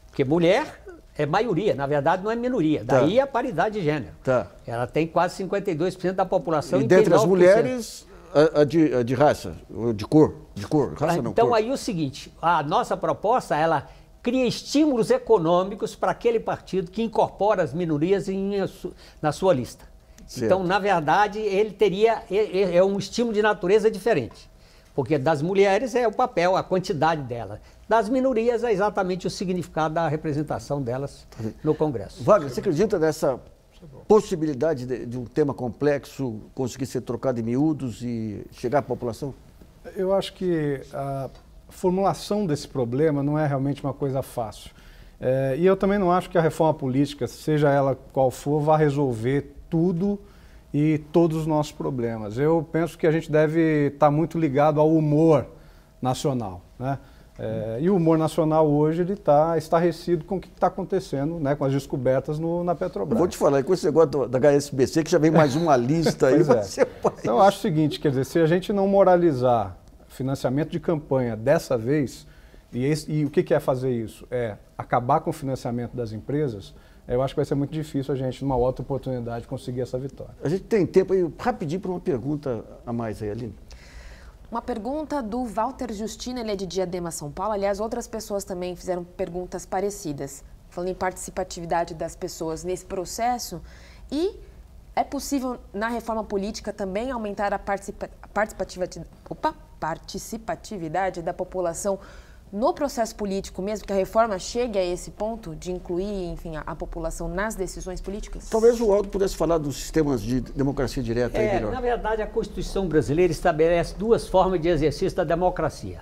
porque mulher é maioria, na verdade não é minoria. Daí a paridade de gênero. Ela tem quase 52% da população. E dentre as mulheres, a de raça, de cor, raça não, então cor. Aí o seguinte, a nossa proposta, ela cria estímulos econômicos para aquele partido que incorpora as minorias na sua lista. Certo. Então, na verdade, ele teria é um estímulo de natureza diferente. Porque das mulheres é o papel, a quantidade delas. Das minorias é exatamente o significado da representação delas no Congresso. Wagner, você acredita nessa possibilidade de um tema complexo conseguir ser trocado em miúdos e chegar à população? Eu acho que a formulação desse problema não é realmente uma coisa fácil. E eu também não acho que a reforma política, seja ela qual for, vá resolver tudo e todos os nossos problemas. Eu penso que a gente deve estar muito ligado ao humor nacional, né? E o humor nacional hoje ele está estarrecido com o que está acontecendo, né, com as descobertas na Petrobras. Eu vou te falar, com esse negócio da HSBC, que já vem mais uma lista aí. Então eu acho o seguinte, quer dizer, se a gente não moralizar financiamento de campanha dessa vez, e o que é fazer isso? É acabar com o financiamento das empresas. Eu acho que vai ser muito difícil a gente, numa outra oportunidade, conseguir essa vitória. A gente tem tempo aí, rapidinho, para uma pergunta a mais aí, Aline. Uma pergunta do Walter Justino, ele é de Diadema, São Paulo. Aliás, outras pessoas também fizeram perguntas parecidas, falando em participatividade das pessoas nesse processo. E é possível, na reforma política, também aumentar a participatividade da população no processo político mesmo, que a reforma chegue a esse ponto de incluir, enfim, a população nas decisões políticas? Talvez o Aldo pudesse falar dos sistemas de democracia direta. Aí, na verdade, a Constituição brasileira estabelece duas formas de exercício da democracia.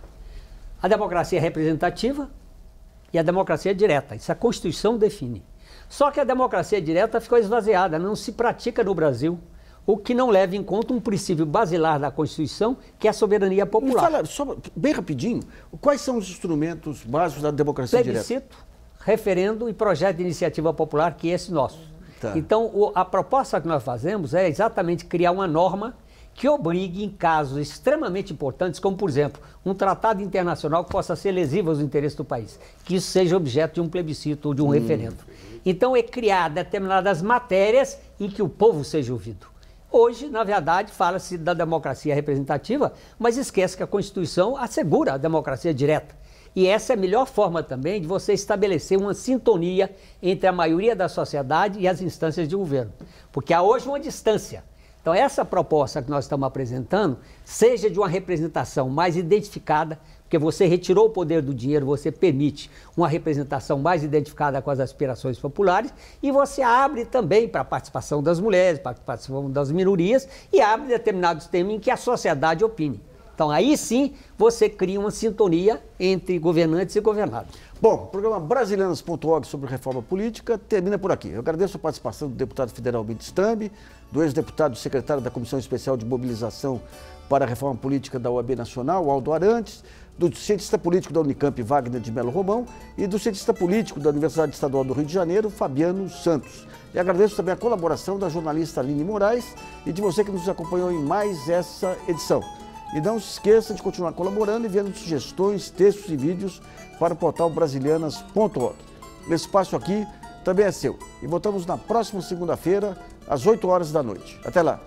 A democracia representativa e a democracia direta. Isso a Constituição define. Só que a democracia direta ficou esvaziada, não se pratica no Brasil, o que não leva em conta um princípio basilar da Constituição, que é a soberania popular. Me fala, só bem rapidinho, quais são os instrumentos básicos da democracia direta? Plebiscito, referendo e projeto de iniciativa popular, que é esse nosso. Tá. Então, a proposta que nós fazemos é exatamente criar uma norma que obrigue em casos extremamente importantes, como, por exemplo, um tratado internacional que possa ser lesivo aos interesses do país, que isso seja objeto de um plebiscito ou de um referendo. Então, é criar determinadas matérias em que o povo seja ouvido. Hoje, na verdade, fala-se da democracia representativa, mas esquece que a Constituição assegura a democracia direta. E essa é a melhor forma também de você estabelecer uma sintonia entre a maioria da sociedade e as instâncias de governo. Porque há hoje uma distância. Então, essa proposta que nós estamos apresentando, seja de uma representação mais identificada, porque você retirou o poder do dinheiro, você permite uma representação mais identificada com as aspirações populares, e você abre também para a participação das mulheres, para a participação das minorias, e abre determinados temas em que a sociedade opine. Então, aí sim, você cria uma sintonia entre governantes e governados. Bom, o programa Brasilianas.org sobre reforma política termina por aqui. Eu agradeço a participação do deputado federal Almir Stambi, do ex-deputado secretário da Comissão Especial de Mobilização para a Reforma Política da OAB Nacional, Aldo Arantes, do cientista político da Unicamp, Wagner de Mello Romão, e do cientista político da Universidade Estadual do Rio de Janeiro, Fabiano Santos. E agradeço também a colaboração da jornalista Aline Moraes e de você que nos acompanhou em mais essa edição. E não se esqueça de continuar colaborando e enviando sugestões, textos e vídeos para o portal Brasilianas.org. O espaço aqui também é seu. E voltamos na próxima segunda-feira, às 8 horas da noite. Até lá!